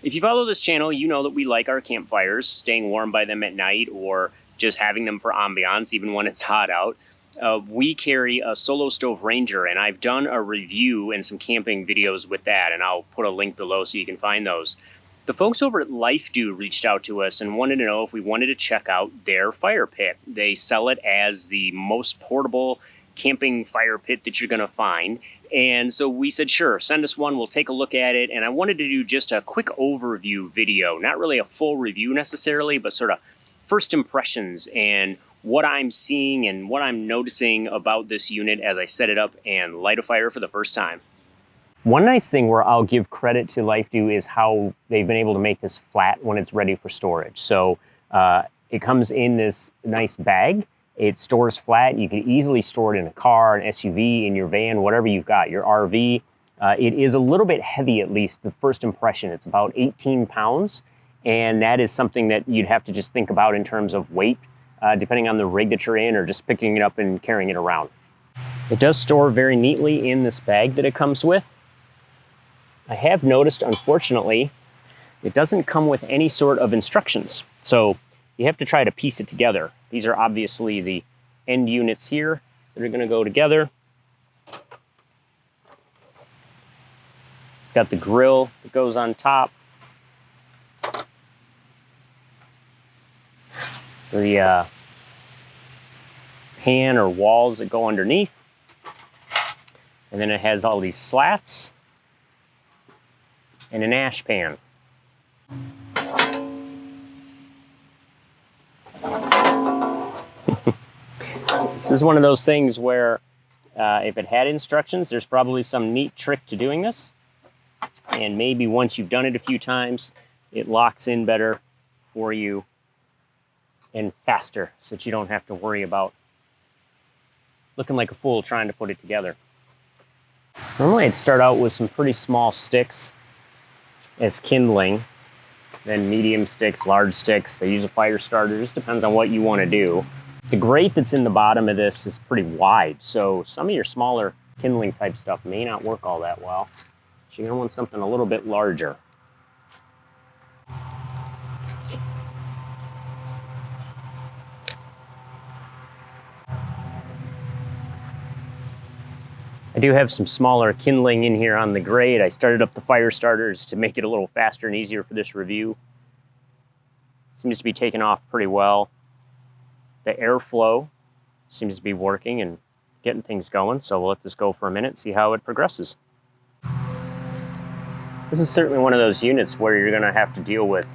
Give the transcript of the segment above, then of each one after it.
If you follow this channel, you know that we like our campfires, staying warm by them at night or just having them for ambiance even when it's hot out. We carry a Solo Stove Ranger, and I've done a review and some camping videos with that, and I'll put a link below so you can find those. The folks over at LifeDo reached out to us and wanted to know if we wanted to check out their fire pit. They sell it as the most portable camping fire pit that you're going to find. And so we said, sure, send us one. We'll take a look at it. And I wanted to do just a quick overview video, not really a full review necessarily, but sort of first impressions and what I'm seeing and what I'm noticing about this unit as I set it up and light a fire for the first time. One nice thing where I'll give credit to LifeDo is how they've been able to make this flat when it's ready for storage. So it comes in this nice bag. It stores flat. You can easily store it in a car, an SUV, in your van, whatever you've got, your RV. It is a little bit heavy, at least the first impression. It's about 18 pounds, and that is something that you'd have to just think about in terms of weight, depending on the rig that you're in, or just picking it up and carrying it around. It does store very neatly in this bag that it comes with. I have noticed, unfortunately, it doesn't come with any sort of instructions. So you have to try to piece it together. These are obviously the end units here that are going to go together. It's got the grill that goes on top. The pan or walls that go underneath. And then it has all these slats and an ash pan. This is one of those things where if it had instructions, there's probably some neat trick to doing this. And maybe once you've done it a few times, it locks in better for you and faster so that you don't have to worry about looking like a fool trying to put it together. Normally I'd start out with some pretty small sticks as kindling, then medium sticks, large sticks. They use a fire starter. It just depends on what you want to do. The grate that's in the bottom of this is pretty wide, so some of your smaller kindling type stuff may not work all that well. So you're going to want something a little bit larger. I do have some smaller kindling in here on the grate. I started up the fire starters to make it a little faster and easier for this review. Seems to be taking off pretty well. The airflow seems to be working and getting things going, so we'll let this go for a minute, see how it progresses. This is certainly one of those units where you're going to have to deal with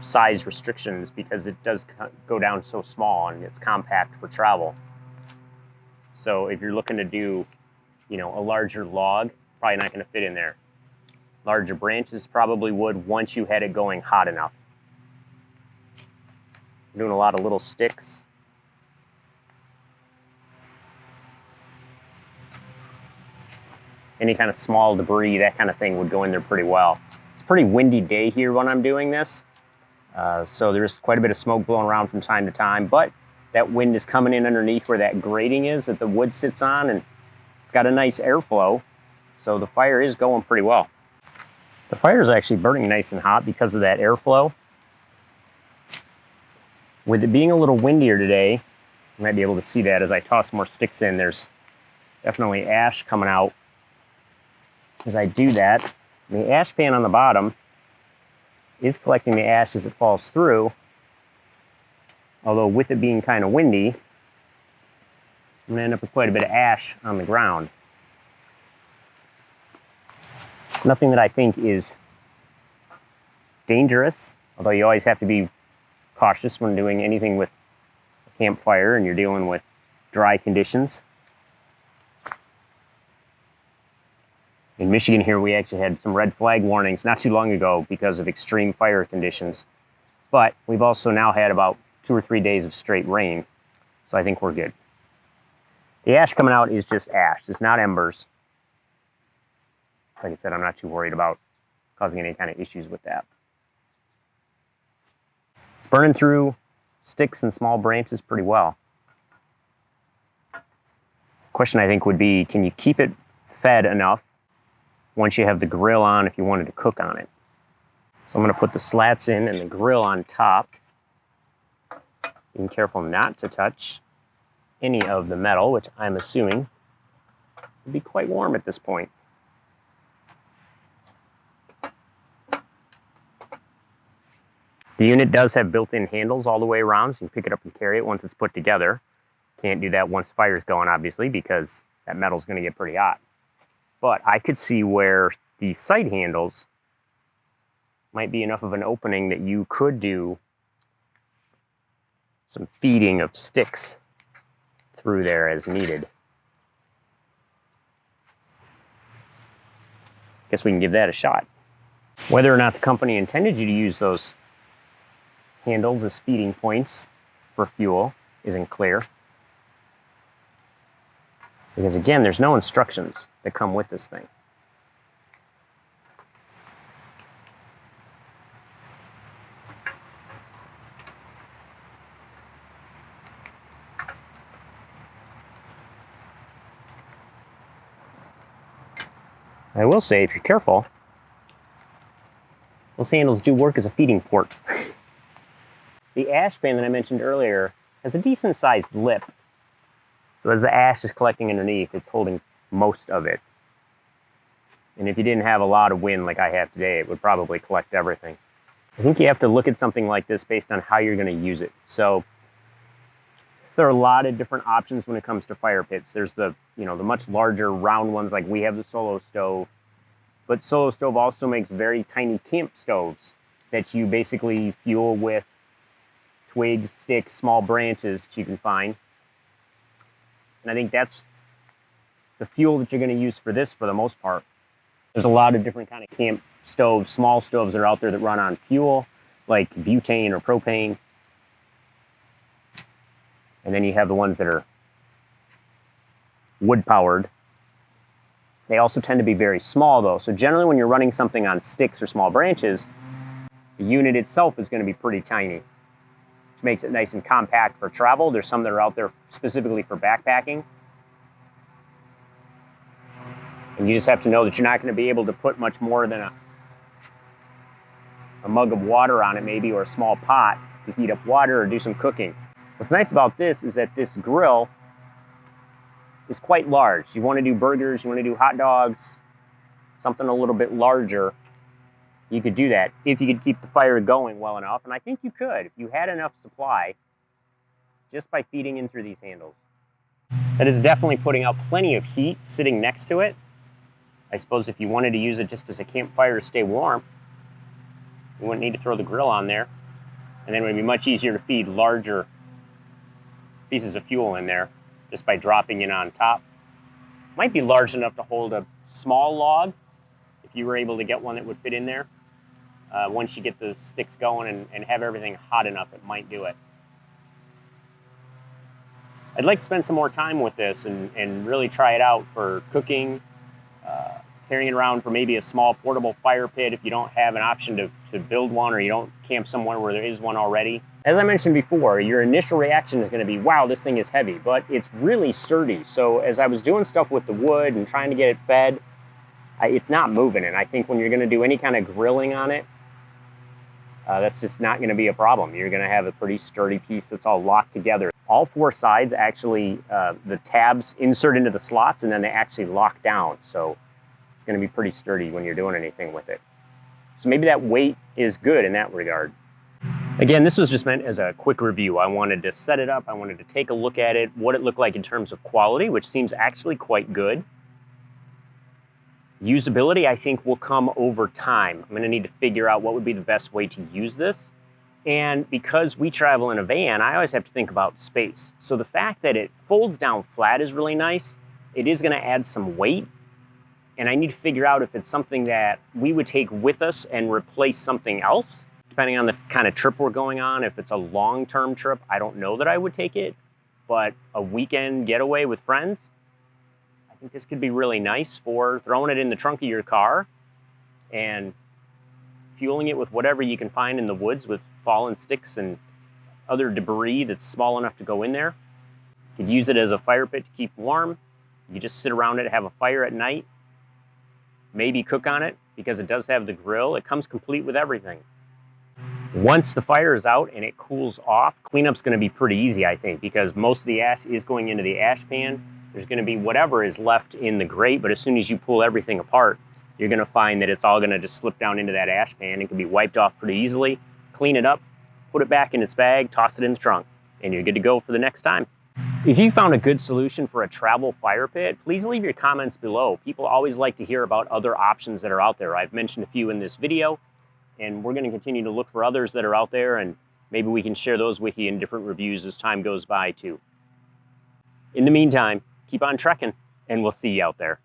size restrictions because it does go down so small and it's compact for travel. So if you're looking to do, you know, a larger log, probably not going to fit in there. Larger branches probably would once you had it going hot enough. I'm doing a lot of little sticks. Any kind of small debris, that kind of thing would go in there pretty well. It's a pretty windy day here when I'm doing this. So there's quite a bit of smoke blowing around from time to time, but that wind is coming in underneath where that grating is that the wood sits on, and it's got a nice airflow, so the fire is going pretty well. The fire is actually burning nice and hot because of that airflow. With it being a little windier today, you might be able to see that as I toss more sticks in. There's definitely ash coming out as I do that. The ash pan on the bottom is collecting the ash as it falls through, although with it being kind of windy, I'm going to end up with quite a bit of ash on the ground. Nothing that I think is dangerous, although you always have to be cautious when doing anything with a campfire and you're dealing with dry conditions. In Michigan here, we actually had some red flag warnings not too long ago because of extreme fire conditions. But we've also now had about 2 or 3 days of straight rain, so I think we're good. The ash coming out is just ash. It's not embers. Like I said, I'm not too worried about causing any kind of issues with that. It's burning through sticks and small branches pretty well. Question I think would be, can you keep it fed enough once you have the grill on if you wanted to cook on it? So I'm going to put the slats in and the grill on top. Being careful not to touch any of the metal, which I'm assuming will be quite warm at this point. The unit does have built-in handles all the way around, so you can pick it up and carry it once it's put together. Can't do that once fire's going, obviously, because that metal's going to get pretty hot. But I could see where these side handles might be enough of an opening that you could do some feeding of sticks through there as needed. Guess we can give that a shot. Whether or not the company intended you to use those handles as feeding points for fuel isn't clear. Because again, there's no instructions that come with this thing. I will say, if you're careful, those handles do work as a feeding port. The ash pan that I mentioned earlier has a decent sized lip. So as the ash is collecting underneath, it's holding most of it. And if you didn't have a lot of wind like I have today, it would probably collect everything. I think you have to look at something like this based on how you're going to use it. So there are a lot of different options when it comes to fire pits. There's the much larger round ones like we have the Solo Stove. But Solo Stove also makes very tiny camp stoves that you basically fuel with twigs, sticks, small branches that you can find. And I think that's the fuel that you're going to use for this for the most part. There's a lot of different kind of camp stoves, small stoves that are out there that run on fuel, like butane or propane. And then you have the ones that are wood-powered. They also tend to be very small, though. So generally when you're running something on sticks or small branches, the unit itself is going to be pretty tiny, which makes it nice and compact for travel. There's some that are out there specifically for backpacking. And you just have to know that you're not going to be able to put much more than a mug of water on it, maybe, or a small pot to heat up water or do some cooking. What's nice about this is that this grill is quite large. You want to do burgers, you want to do hot dogs, something a little bit larger, you could do that if you could keep the fire going well enough. And I think you could if you had enough supply just by feeding in through these handles. That is definitely putting out plenty of heat sitting next to it. I suppose if you wanted to use it just as a campfire to stay warm, you wouldn't need to throw the grill on there. And then it would be much easier to feed larger pieces of fuel in there just by dropping it on top. Might be large enough to hold a small log if you were able to get one that would fit in there. Once you get the sticks going and have everything hot enough, it might do it. I'd like to spend some more time with this and really try it out for cooking, carrying it around for maybe a small portable fire pit if you don't have an option to build one or you don't camp somewhere where there is one already. As I mentioned before, your initial reaction is going to be, wow, this thing is heavy, but it's really sturdy. So as I was doing stuff with the wood and trying to get it fed, it's not moving. And I think when you're going to do any kind of grilling on it, that's just not going to be a problem. You're going to have a pretty sturdy piece that's all locked together. All four sides actually, the tabs insert into the slots and then they actually lock down. So it's going to be pretty sturdy when you're doing anything with it. So maybe that weight is good in that regard. Again, this was just meant as a quick review. I wanted to set it up. I wanted to take a look at it, what it looked like in terms of quality, which seems actually quite good. Usability, I think, will come over time. I'm going to need to figure out what would be the best way to use this. And because we travel in a van, I always have to think about space. So the fact that it folds down flat is really nice. It is going to add some weight. And I need to figure out if it's something that we would take with us and replace something else, depending on the kind of trip we're going on. If it's a long-term trip, I don't know that I would take it. But a weekend getaway with friends, I think this could be really nice for throwing it in the trunk of your car and fueling it with whatever you can find in the woods with fallen sticks and other debris that's small enough to go in there. You could use it as a fire pit to keep warm. You just sit around it, have a fire at night, maybe cook on it. because it does have the grill. It comes complete with everything. Once the fire is out and it cools off, cleanup's going to be pretty easy, I think, because most of the ash is going into the ash pan. There's going to be whatever is left in the grate, but as soon as you pull everything apart, you're going to find that it's all going to just slip down into that ash pan and can be wiped off pretty easily. Clean it up, put it back in its bag, toss it in the trunk, and you're good to go for the next time. If you found a good solution for a travel fire pit, please leave your comments below. People always like to hear about other options that are out there. I've mentioned a few in this video, and we're going to continue to look for others that are out there, and maybe we can share those with you in different reviews as time goes by too. In the meantime, keep on trekking, and we'll see you out there.